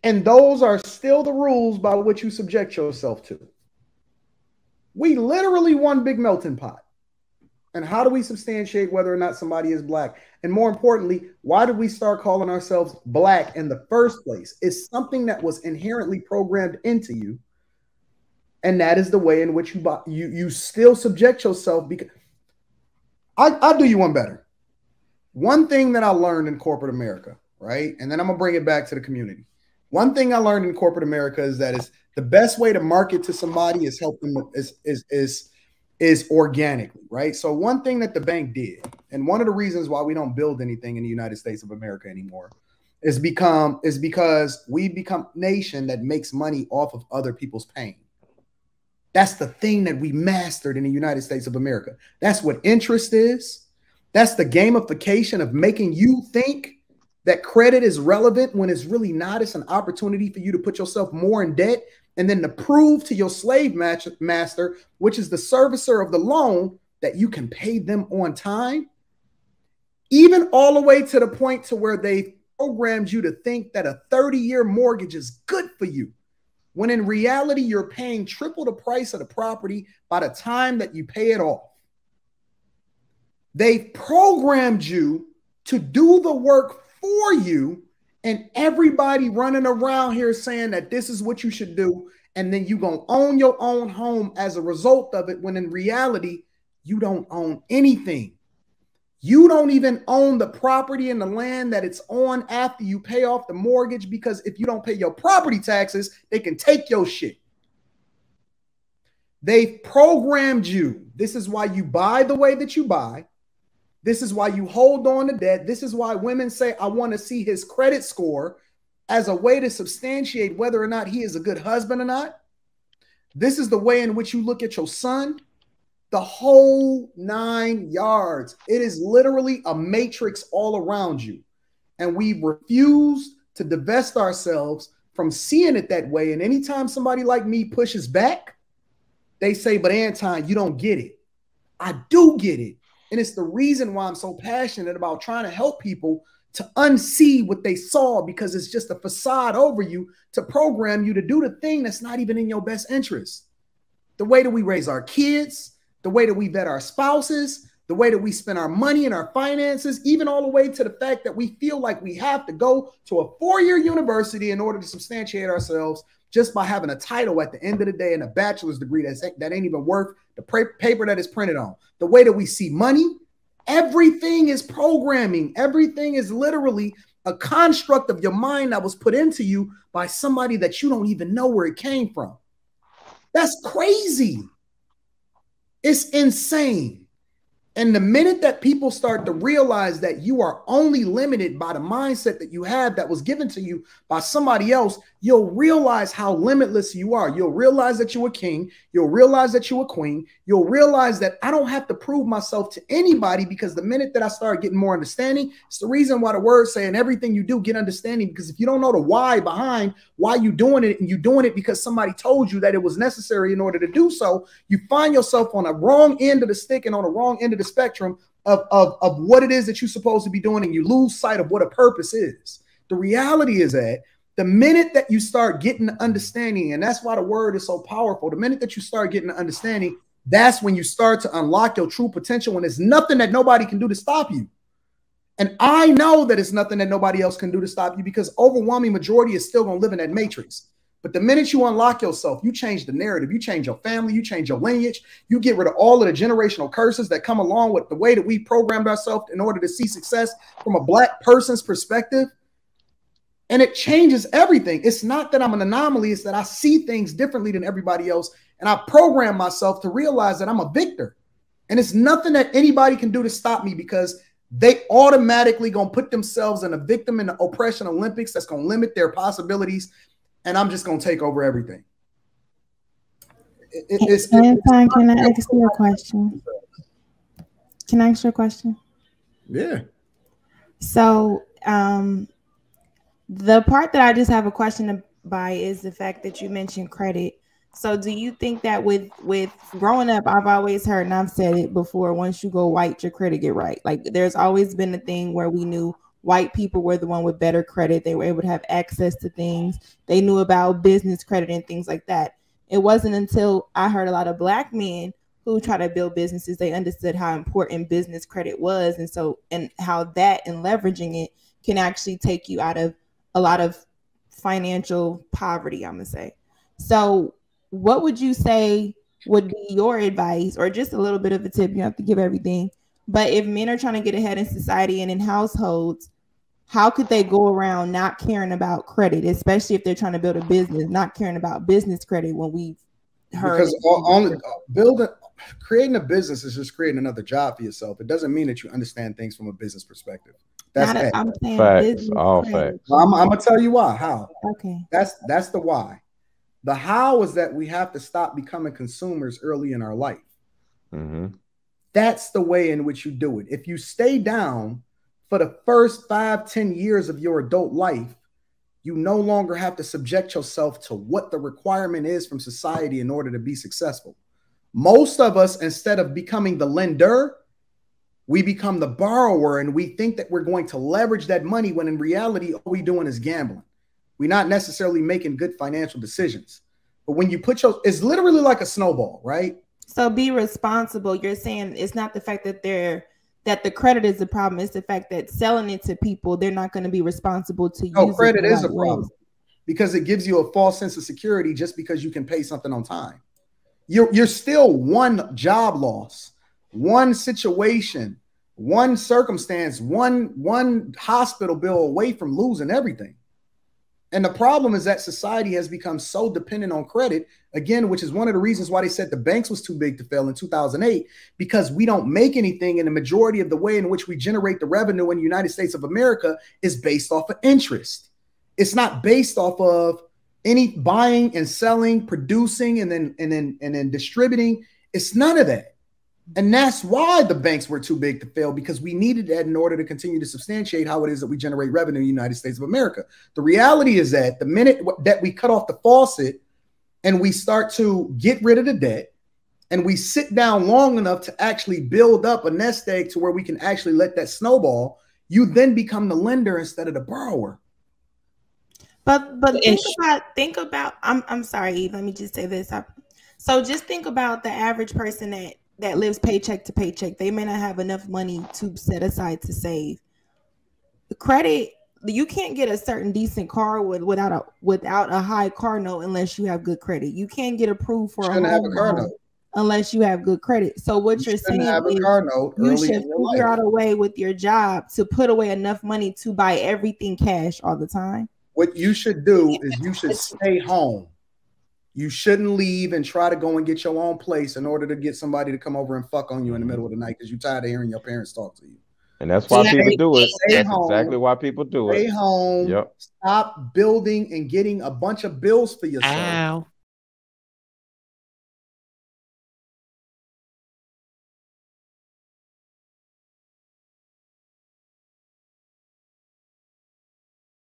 And those are still the rules by which you subject yourself to. We literally one big melting pot. And how do we substantiate whether or not somebody is black? And more importantly, why did we start calling ourselves black in the first place? It's something that was inherently programmed into you. And that is the way in which you still subject yourself. Because I'll do you one better. One thing that I learned in corporate America, right? And then I'm going to bring it back to the community. One thing I learned in corporate America is that is the best way to market to somebody is help them is organically, right? So one thing that the bank did, and one of the reasons why we don't build anything in the United States of America anymore is because we become a nation that makes money off of other people's pain. That's the thing that we mastered in the United States of America. That's what interest is. That's the gamification of making you think that credit is relevant when it's really not. It's an opportunity for you to put yourself more in debt and then to prove to your slave master, which is the servicer of the loan, that you can pay them on time. Even all the way to the point to where they programmed you to think that a 30-year mortgage is good for you, when in reality, you're paying triple the price of the property by the time that you pay it off. They programmed you to do the work for you, and everybody running around here saying that this is what you should do, and then you're going to own your own home as a result of it, when in reality, you don't own anything. You don't even own the property and the land that it's on after you pay off the mortgage, because if you don't pay your property taxes, they can take your shit. They've programmed you. This is why you buy the way that you buy. This is why you hold on to debt. This is why women say, I want to see his credit score, as a way to substantiate whether or not he is a good husband or not. This is the way in which you look at your son. The whole 9 yards. It is literally a matrix all around you. And we refuse to divest ourselves from seeing it that way. And anytime somebody like me pushes back, they say, but Anton, you don't get it. I do get it. And it's the reason why I'm so passionate about trying to help people to unsee what they saw, because it's just a facade over you to program you to do the thing that's not even in your best interest. The way that we raise our kids, the way that we vet our spouses, the way that we spend our money and our finances, even all the way to the fact that we feel like we have to go to a 4-year university in order to substantiate ourselves just by having a title at the end of the day and a bachelor's degree that ain't even worth the paper that is printed on. The way that we see money, everything is programming. Everything is literally a construct of your mind that was put into you by somebody that you don't even know where it came from. That's crazy. It's insane. And the minute that people start to realize that you are only limited by the mindset that you have that was given to you by somebody else, you'll realize how limitless you are. You'll realize that you're a king. You'll realize that you're a queen. You'll realize that I don't have to prove myself to anybody, because the minute that I start getting more understanding, it's the reason why the word's saying everything you do, get understanding. Because if you don't know the why behind why you're doing it, and you're doing it because somebody told you that it was necessary in order to do so, you find yourself on the wrong end of the stick and on the wrong end of the spectrum of what it is that you're supposed to be doing, and you lose sight of what a purpose is. The reality is that the minute that you start getting the understanding, and that's why the word is so powerful, the minute that you start getting the understanding, that's when you start to unlock your true potential, and there's nothing that nobody can do to stop you. And I know that it's nothing that nobody else can do to stop you, because overwhelming majority is still going to live in that matrix. But the minute you unlock yourself, you change the narrative, you change your family, you change your lineage, you get rid of all of the generational curses that come along with the way that we programmed ourselves in order to see success from a black person's perspective. And it changes everything. It's not that I'm an anomaly, it's that I see things differently than everybody else. And I program myself to realize that I'm a victor. And it's nothing that anybody can do to stop me, because they automatically going to put themselves in a victim in the oppression Olympics that's going to limit their possibilities. And I'm just going to take over everything. Can I ask you a question? Can I ask you a question? Yeah. So the part that I just have a question about is the fact that you mentioned credit. So do you think that with growing up, I've always heard, and I've said it before, once you go white, your credit get right. Like there's always been a thing where we knew white people were the one with better credit. They were able to have access to things. They knew about business credit and things like that. It wasn't until I heard a lot of black men who try to build businesses, they understood how important business credit was. And how that and leveraging it can actually take you out of a lot of financial poverty, I'm gonna say. So what would you say would be your advice, or just a little bit of a tip? You don't have to give everything, but if men are trying to get ahead in society and in households, how could they go around not caring about credit, especially if they're trying to build a business, not caring about business credit when we've heard? Because creating a business is just creating another job for yourself. It doesn't mean that you understand things from a business perspective. That's I'm saying facts, all facts. I'm gonna tell you why. How? Okay. That's the why. The how is that we have to stop becoming consumers early in our life. Mm-hmm. That's the way in which you do it. If you stay down for the first 5-10 years of your adult life, you no longer have to subject yourself to what the requirement is from society in order to be successful. Most of us, instead of becoming the lender, we become the borrower, and we think that we're going to leverage that money when in reality, all we're doing is gambling. We're not necessarily making good financial decisions. But when you put it's literally like a snowball, right? So be responsible. You're saying it's not the fact that the credit is the problem. It's the fact that selling it to people, they're not going to be responsible to use it. No, credit is a problem because it gives you a false sense of security just because you can pay something on time. You're still one job loss, one situation, one circumstance, one hospital bill away from losing everything. And the problem is that society has become so dependent on credit, again, which is one of the reasons why they said the banks was too big to fail in 2008, because we don't make anything. And the majority of the way in which we generate the revenue in the United States of America is based off of interest. It's not based off of any buying and selling, producing, and then distributing. It's none of that. And that's why the banks were too big to fail, because we needed that in order to continue to substantiate how it is that we generate revenue in the United States of America. The reality is that the minute that we cut off the faucet and we start to get rid of the debt and we sit down long enough to actually build up a nest egg to where we can actually let that snowball, you then become the lender instead of the borrower. But think about I'm sorry, Eve, let me just say this. So just think about the average person that lives paycheck to paycheck. They may not have enough money to set aside to save. The credit, you can't get a certain decent car without a high car note unless you have good credit. You can't get approved for a home loan unless you have good credit. So what you're saying is you should figure out a way with your job to put away enough money to buy everything cash all the time. What you should do is you should stay home. You shouldn't leave and try to go and get your own place in order to get somebody to come over and fuck on you in the middle of the night because you're tired of hearing your parents talk to you. And that's why people do it. That's exactly why people do it. Stay home. Yep. Stop building and getting a bunch of bills for yourself.